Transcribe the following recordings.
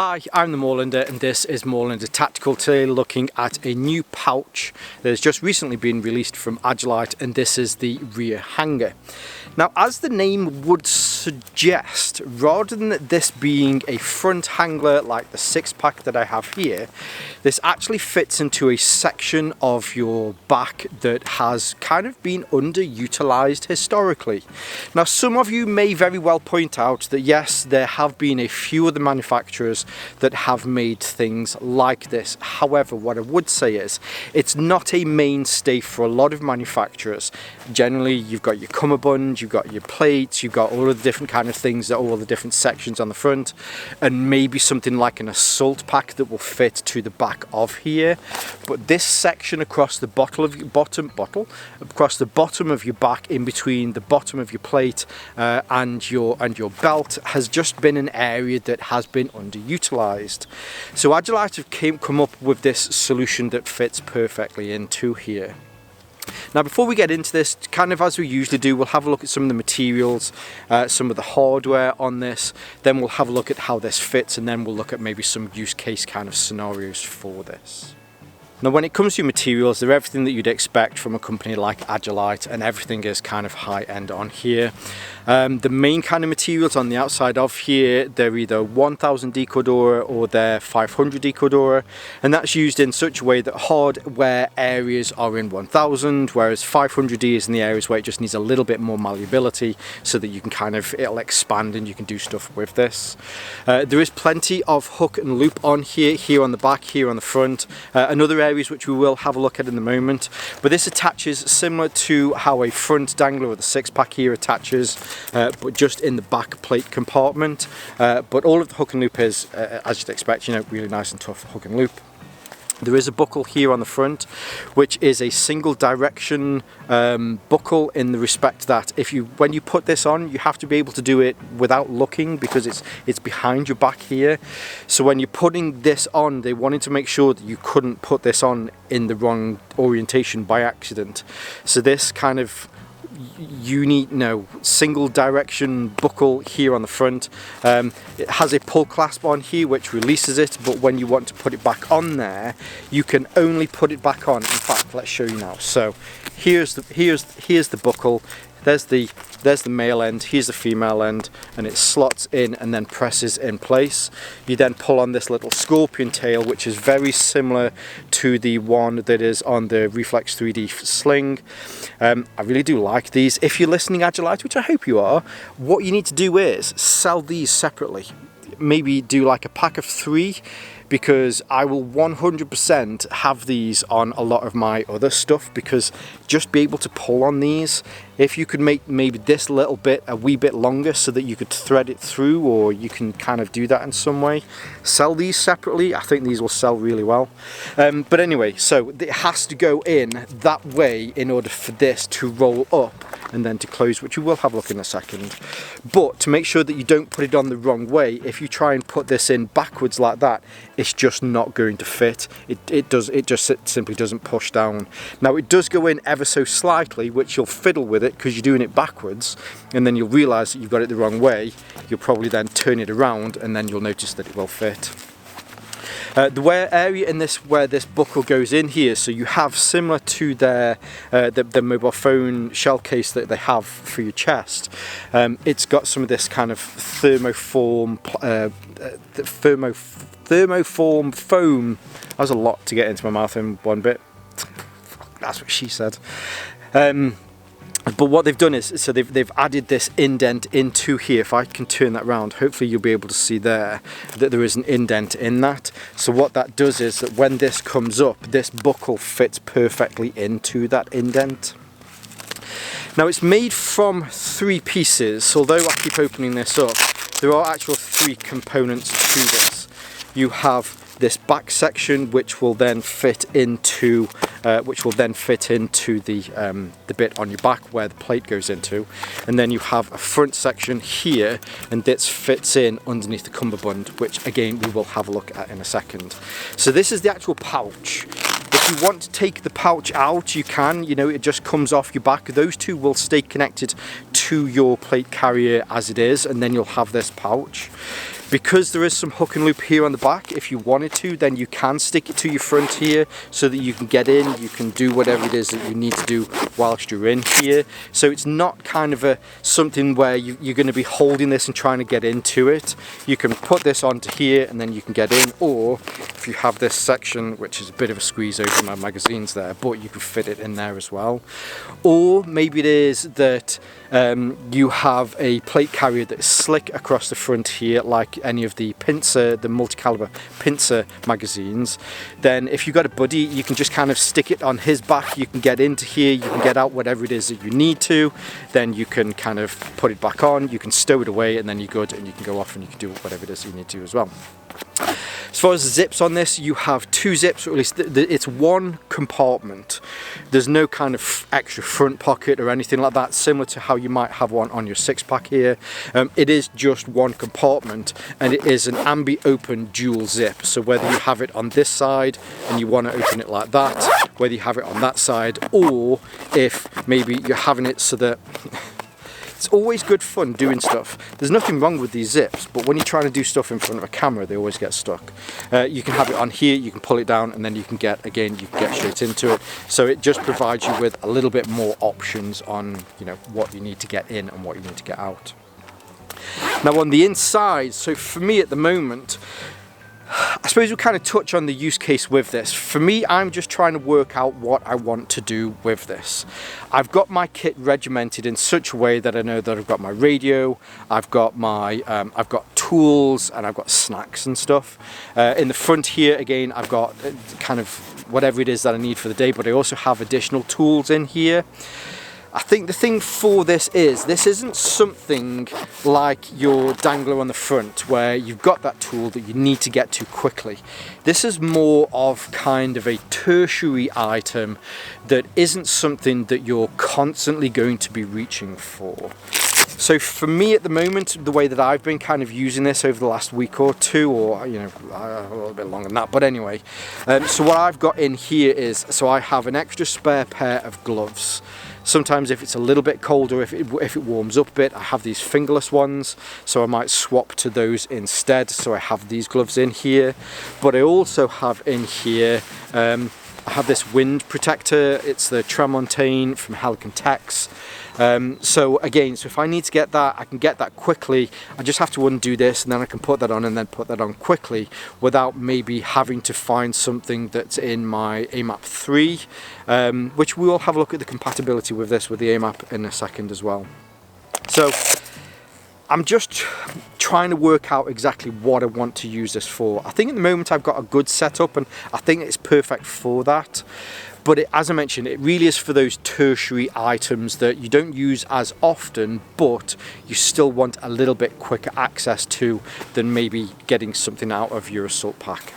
Hi, I'm the Moorlander and this is Moorlander Tactical. Today looking at a new pouch that has just recently been released from Agilite, and this is the rear hanger. Now, as the name would suggest, rather than this being a front hanger like the 6-pack that I have here, this actually fits into a section of your back that has kind of been underutilized historically. Now, some of you may very well point out that yes, there have been a few other manufacturers that have made things like this. However, what I would say is it's not a mainstay for a lot of manufacturers. Generally, you've got your cummerbund, you've got your plates, you've got all of the different kind of things that are all the different sections on the front, and maybe something like an assault pack that will fit to the back of here. But this section across the bottom of your back, in between the bottom of your plate and your belt, has just been an area that has been underutilized. So Agilite have come up with this solution that fits perfectly into here. Now, before we get into this, kind of as we usually do, we'll have a look at some of the materials, some of the hardware on this, then we'll have a look at how this fits, and then we'll look at maybe some use case kind of scenarios for this. Now, when it comes to materials, they're everything that you'd expect from a company like Agilite, and everything is kind of high end on here. The main kind of materials on the outside of here, they're either 1000 D Cordura or they're 500 D Cordura, and that's used in such a way that hardware areas are in 1000, whereas 500 D is in the areas where it just needs a little bit more malleability, so that you can kind of, it'll expand and you can do stuff with this. There is plenty of hook and loop on here on the back, here on the front, another areas which we will have a look at in a moment, but this attaches similar to how a front dangler or the 6-pack here attaches, but just in the back plate compartment. But all of the hook and loop is, as you'd expect, you know, really nice and tough hook and loop. There is a buckle here on the front, which is a single direction buckle, in the respect that when you put this on, you have to be able to do it without looking, because it's behind your back here. So when you're putting this on, they wanted to make sure that you couldn't put this on in the wrong orientation by accident. So this kind of single direction buckle here on the front. It has a pull clasp on here which releases it, but when you want to put it back on there, you can only put it back on. In fact, let's show you now. So here's the buckle. There's the male end, here's the female end, and it slots in and then presses in place. You then pull on this little scorpion tail, which is very similar to the one that is on the Reflex 3D sling. I really do like these. If you're listening, Agilite, which I hope you are, what you need to do is sell these separately. Maybe do like a pack of 3, because I will 100% have these on a lot of my other stuff, because just be able to pull on these, if you could make maybe this little bit a wee bit longer so that you could thread it through, or you can kind of do that in some way, sell these separately. I think these will sell really well. But anyway, so it has to go in that way in order for this to roll up and then to close, which we will have a look in a second. But to make sure that you don't put it on the wrong way, if you try and put this in backwards like that, it's just not going to fit. It just simply doesn't push down. Now, it does go in ever so slightly, which you'll fiddle with it because you're doing it backwards, and then you'll realize that you've got it the wrong way. You'll probably then turn it around, and then you'll notice that it will fit. The wear area in this, where this buckle goes in here, so you have similar to their the mobile phone shell case that they have for your chest. It's got some of this kind of thermoform foam. That was a lot to get into my mouth in one bit. That's what she said. But what they've done is, so they've added this indent into here. If I can turn that round, hopefully you'll be able to see there that there is an indent in that. So what that does is that when this comes up, this buckle fits perfectly into that indent. Now, it's made from 3 pieces. Although I keep opening this up, there are actual 3 components to this. You have this back section, which will then fit into the bit on your back where the plate goes into, and then you have a front section here, and this fits in underneath the cummerbund, which again we will have a look at in a second. So this is the actual pouch. If you want to take the pouch out, you can, you know, it just comes off your back. Those two will stay connected to your plate carrier as it is, and then you'll have this pouch. Because there is some hook and loop here on the back, if you wanted to, then you can stick it to your front here so that you can get in, you can do whatever it is that you need to do whilst you're in here. So it's not kind of something where you're going to be holding this and trying to get into it. You can put this onto here and then you can get in, or if you have this section, which is a bit of a squeeze over my magazines there, but you can fit it in there as well. Or maybe it is that you have a plate carrier that is slick across the front here, like any of the pincer, the multi-caliber pincer magazines. Then if you've got a buddy, you can just kind of stick it on his back, you can get into here, you can get out whatever it is that you need to, then you can kind of put it back on, you can stow it away, and then you're good and you can go off and you can do whatever it is you need to as well. As far as the zips on this, you have 2 zips, or at least it's one compartment. There's no kind of extra front pocket or anything like that, similar to how you might have one on your 6-pack here. It is just one compartment, and it is an ambi-open dual zip. So whether you have it on this side and you want to open it like that, whether you have it on that side, or if maybe you're having it so that it's always good fun doing stuff. There's nothing wrong with these zips, but when you're trying to do stuff in front of a camera, they always get stuck. You can have it on here, you can pull it down, and then you can get straight into it. So it just provides you with a little bit more options on, you know, what you need to get in and what you need to get out. Now on the inside, so for me at the moment, I suppose we'll kind of touch on the use case with this. For me, I'm just trying to work out what I want to do with this. I've got my kit regimented in such a way that I know that I've got my radio, I've got my, I've got tools, and I've got snacks and stuff. In the front here, again, I've got kind of whatever it is that I need for the day, but I also have additional tools in here. I think the thing for this isn't something like your dangler on the front where you've got that tool that you need to get to quickly. This is more of kind of a tertiary item that isn't something that you're constantly going to be reaching for. So for me at the moment, the way that I've been kind of using this over the last week or two, or you know, a little bit longer than that, but anyway, so what I've got in here is, so I have an extra spare pair of gloves. Sometimes if it's a little bit colder, if it warms up a bit, I have these fingerless ones, so I might swap to those instead. So I have these gloves in here, but I also have in here, I have this wind protector. It's the Tramontane from Helicon Tex. So again, so if I need to get that, I can get that quickly. I just have to undo this and then I can put that on and then put that on quickly without maybe having to find something that's in my AMAP 3, which we will have a look at the compatibility with this with the AMAP in a second as well. So I'm just trying to work out exactly what I want to use this for. I think at the moment I've got a good setup and I think it's perfect for that. But as I mentioned, it really is for those tertiary items that you don't use as often, but you still want a little bit quicker access to than maybe getting something out of your assault pack.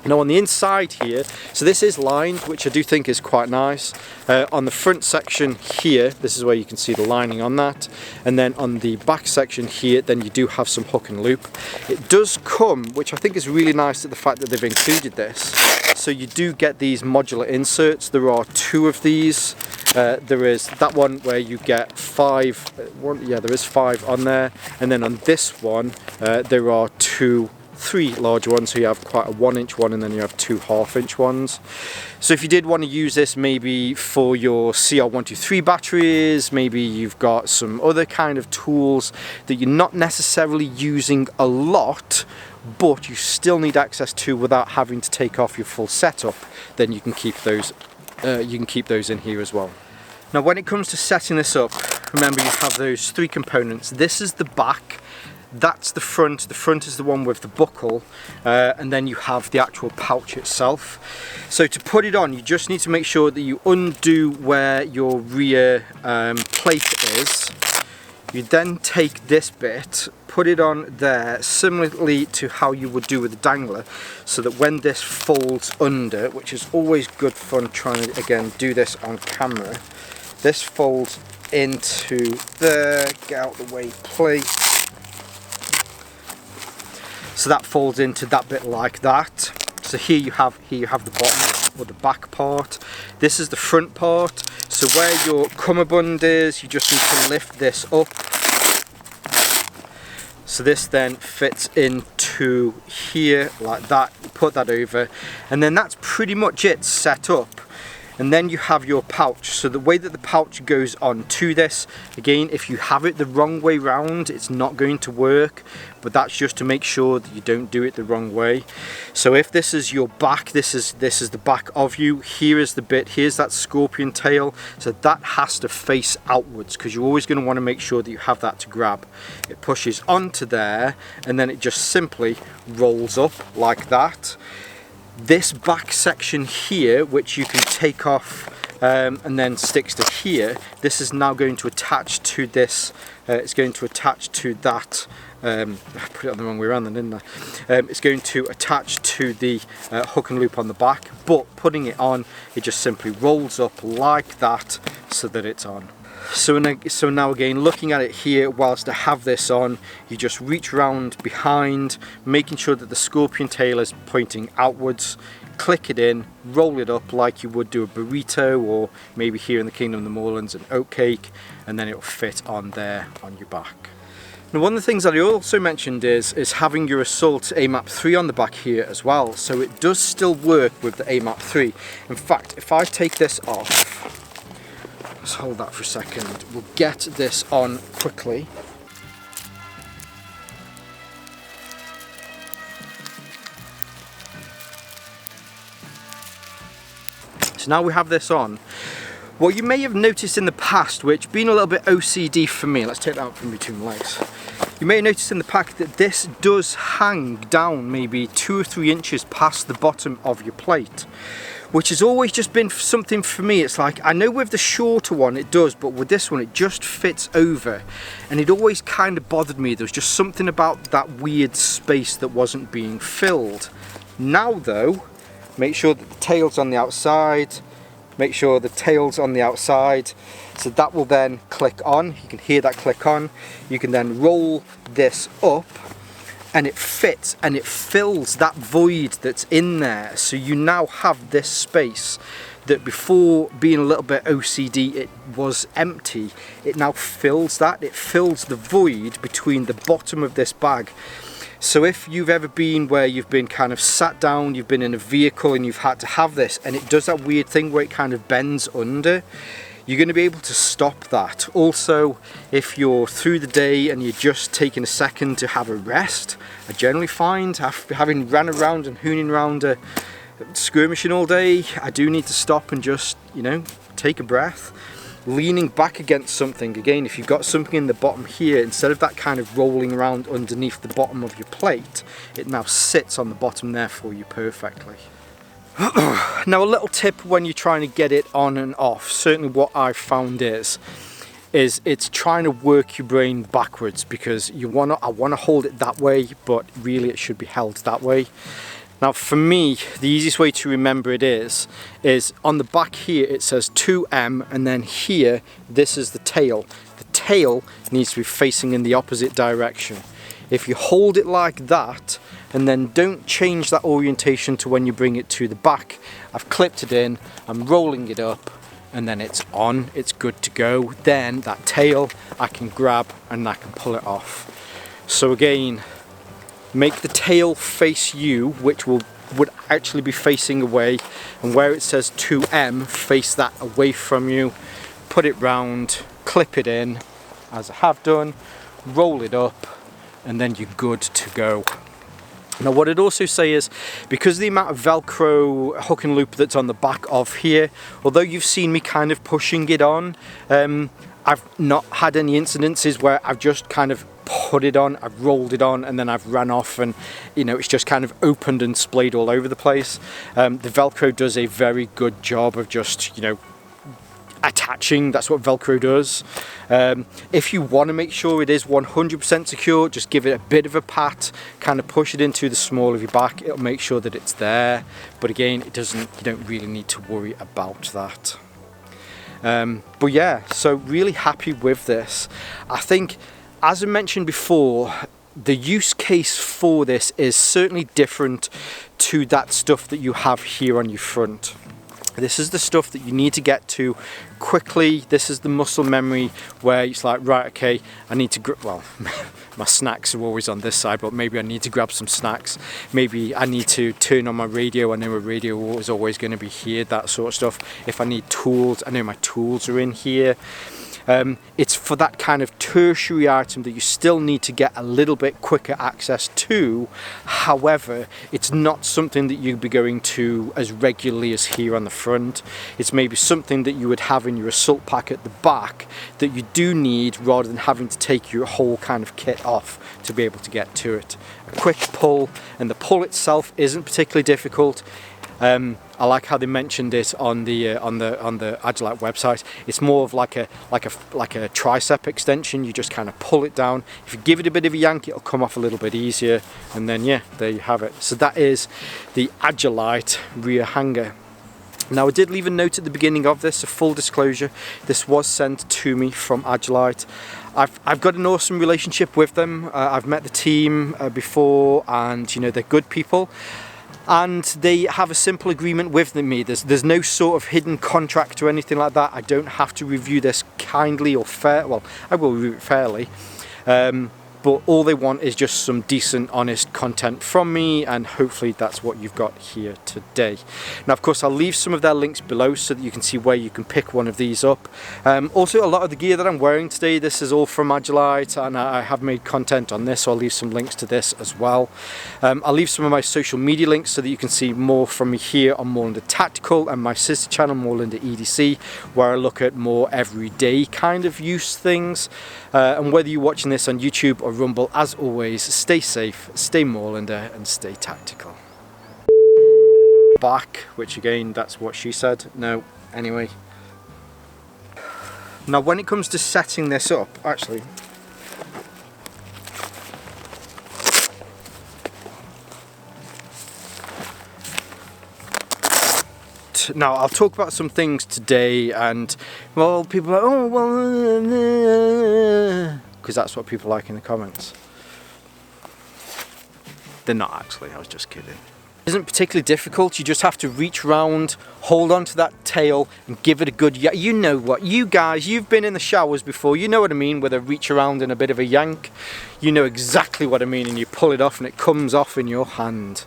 Now on the inside here, so this is lined, which I do think is quite nice. On the front section here, this is where you can see the lining on that. And then on the back section here, then you do have some hook and loop. It does come, which I think is really nice, at the fact that they've included this. So you do get these modular inserts. There are 2 of these. There is that one where you get 5, there is 5 on there. And then on this one, there are 3 large ones, so you have quite a 1-inch one and then you have 2 half-inch ones. So if you did want to use this maybe for your CR123 batteries, maybe you've got some other kind of tools that you're not necessarily using a lot, but you still need access to without having to take off your full setup, then you can keep those in here as well. Now when it comes to setting this up, remember you have those 3 components. This is the back. That's the front. The front is the one with the buckle, and then you have the actual pouch itself. So to put it on, you just need to make sure that you undo where your rear plate is. You then take this bit, put it on there, similarly to how you would do with the dangler, so that when this folds under, which is always good fun trying to, again, do this on camera, this folds into there, get out the way plate. So that folds into that bit like that. So here you have the bottom or the back part. This is the front part. So where your cummerbund is, you just need to lift this up. So this then fits into here like that, put that over, and then that's pretty much it set up. And then you have your pouch. So the way that the pouch goes on to this, again, if you have it the wrong way round, it's not going to work, but that's just to make sure that you don't do it the wrong way. So if this is your back, this is the back of you, here is the bit, here's that scorpion tail, so that has to face outwards, because you're always going to want to make sure that you have that to grab. It pushes onto there, and then it just simply rolls up like that. This back section here, which you can take off and then sticks to here, this is now going to attach to this, it's going to attach to that, I put it on the wrong way around then, didn't I? It's going to attach to the hook and loop on the back, but putting it on, it just simply rolls up like that so that it's on. So now again, looking at it here, whilst I have this on, you just reach around behind, making sure that the scorpion tail is pointing outwards, click it in, roll it up like you would do a burrito, or maybe here in the Kingdom of the Moorlands an oatcake, and then it'll fit on there on your back. Now, one of the things that I also mentioned is having your Assault AMAP 3 on the back here as well, so it does still work with the AMAP 3. In fact, if I take this off, let's hold that for a second. We'll get this on quickly. So now we have this on. What you may have noticed in the past, which being a little bit OCD for me, let's take that out from between my legs. You may have noticed in the pack that this does hang down maybe 2 or 3 inches past the bottom of your plate, which has always just been something for me. It's like, I know with the shorter one it does, but with this one it just fits over, and it always kind of bothered me. There was just something about that weird space that wasn't being filled. Now though, make sure that the tail's on the outside, make sure the tail's on the outside, so that will then click on. You can hear that click on. You can then roll this up, and it fits and it fills that void that's in there. So you now have this space that before, being a little bit OCD, it was empty. It now fills that. It fills the void between the bottom of this bag. So if you've ever been where you've been kind of sat down, you've been in a vehicle and you've had to have this, and it does that weird thing where it kind of bends under, you're going to be able to stop that. Also, if you're through the day and you're just taking a second to have a rest, I generally find, after having ran around and hooning around skirmishing all day, I do need to stop and just, you know, take a breath. Leaning back against something, again, if you've got something in the bottom here, instead of that kind of rolling around underneath the bottom of your plate, it now sits on the bottom there for you perfectly. Now, a little tip when you're trying to get it on and off, certainly what I've found is it's trying to work your brain backwards, because I want to hold it that way, but really it should be held that way. Now for me, the easiest way to remember it is on the back here it says 2M, and then here this is the tail. The tail needs to be facing in the opposite direction. If you hold it like that and then don't change that orientation to when you bring it to the back, I've clipped it in, I'm rolling it up, and then it's on, it's good to go. Then that tail I can grab and I can pull it off. So again, make the tail face you, which would actually be facing away, and where it says 2M, face that away from you. Put it round, clip it in, as I have done, roll it up, and then you're good to go. Now what I'd also say is, because of the amount of Velcro hook and loop that's on the back of here, although you've seen me kind of pushing it on, I've not had any incidences where I've just kind of put it on, I've rolled it on, and then I've run off, and you know, it's just kind of opened and splayed all over the place. The Velcro does a very good job of just, you know, attaching. That's what Velcro does. If you want to make sure it is 100% secure, just give it a bit of a pat, kind of push it into the small of your back, it'll make sure that it's there. But again, it doesn't, you don't really need to worry about that. But yeah, so really happy with this. I think, as I mentioned before, the use case for this is certainly different to that stuff that you have here on your front. This is the stuff that you need to get to quickly. This is the muscle memory where it's like, right, okay, I need to well, my snacks are always on this side, but maybe I need to grab some snacks. Maybe I need to turn on my radio. I know a radio is always going to be here, that sort of stuff. If I need tools, I know my tools are in here. It's for that kind of tertiary item that you still need to get a little bit quicker access to. However, it's not something that you'd be going to as regularly as here on the front. It's maybe something that you would have in your assault pack at the back that you do need, rather than having to take your whole kind of kit off to be able to get to it. A quick pull, and the pull itself isn't particularly difficult. I like how they mentioned it on the Agilite website. It's more of like a tricep extension. You just kind of pull it down. If you give it a bit of a yank, it'll come off a little bit easier. And then yeah, there you have it. So that is the Agilite Rear Hanger. Now I did leave a note at the beginning of this, a full disclosure. This was sent to me from Agilite. I've got an awesome relationship with them. I've met the team before, and you know, they're good people. And they have a simple agreement with me. There's no sort of hidden contract or anything like that. I don't have to review this kindly or fair. Well, I will review it fairly. But all they want is just some decent, honest content from me, and hopefully that's what you've got here today. Now, of course, I'll leave some of their links below so that you can see where you can pick one of these up. Also, a lot of the gear that I'm wearing today, this is all from Agilite, and I have made content on this, so I'll leave some links to this as well. I'll leave some of my social media links so that you can see more from me here on Moorlander Tactical, and my sister channel, Moorlander EDC, where I look at more everyday kind of use things. And whether you're watching this on YouTube or Rumble, as always, stay safe, stay Moorlander, and stay tactical. Back, which again, that's what she said. No, anyway. Now, when it comes to setting this up, actually, now I'll talk about some things today, and well, people are like, oh well, because that's what people like in the comments. They're not actually, I was just kidding. It isn't particularly difficult. You just have to reach round, hold on to that tail, and give it a good yank. You know what, you guys, you've been in the showers before, you know what I mean with a reach around and a bit of a yank. You know exactly what I mean, and you pull it off and it comes off in your hand.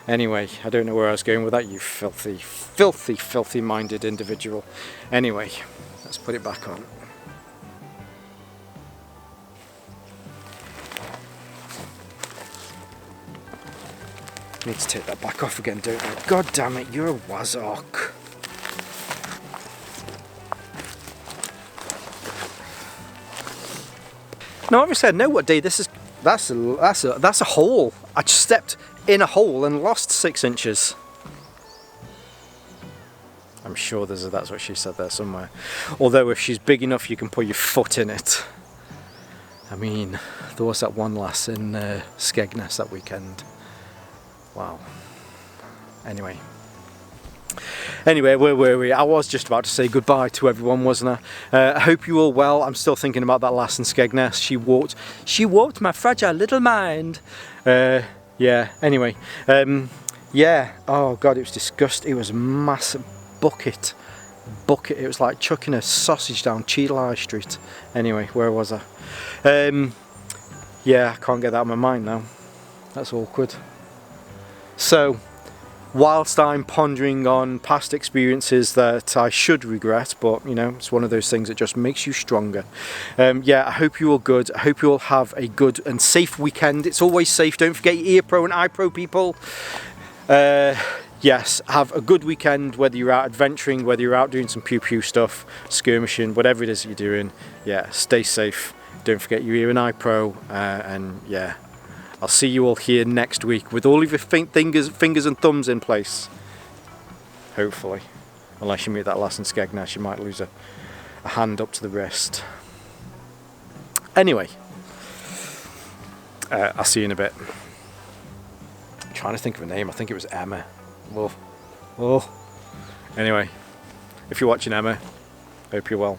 Anyway, I don't know where I was going with that, you filthy, filthy, filthy minded individual. Anyway, let's put it back on. I need to take that back off again, don't I? God damn it, you're a wazok. Now obviously I know what day this is. That's a hole. I just stepped in a hole and lost 6 inches. I'm sure that's what she said there somewhere. Although if she's big enough, you can put your foot in it. I mean, there was that one lass in Skegness that weekend. Wow. Anyway, where were we? I was just about to say goodbye to everyone, wasn't I? I hope you all well. I'm still thinking about that lass in Skegness. She walked my fragile little mind. Yeah, anyway. Yeah, oh God, it was disgusting. It was a massive bucket. It was like chucking a sausage down Cheadle High Street. Anyway, where was I? Yeah, I can't get that out of my mind now. That's awkward. So, whilst I'm pondering on past experiences that I should regret, but you know, it's one of those things that just makes you stronger. Yeah, I hope you're all good. I hope you all have a good and safe weekend. It's always safe. Don't forget your ear pro and eye pro, people. Yes, have a good weekend, whether you're out adventuring, whether you're out doing some pew-pew stuff, skirmishing, whatever it is that you're doing. Yeah, stay safe. Don't forget your ear and eye pro, and yeah. I'll see you all here next week with all of your fingers and thumbs in place. Hopefully. Unless you meet that lass in Skegness, you might lose a hand up to the wrist. Anyway. I'll see you in a bit. I'm trying to think of a name. I think it was Emma. Oh. Anyway. If you're watching, Emma, hope you're well.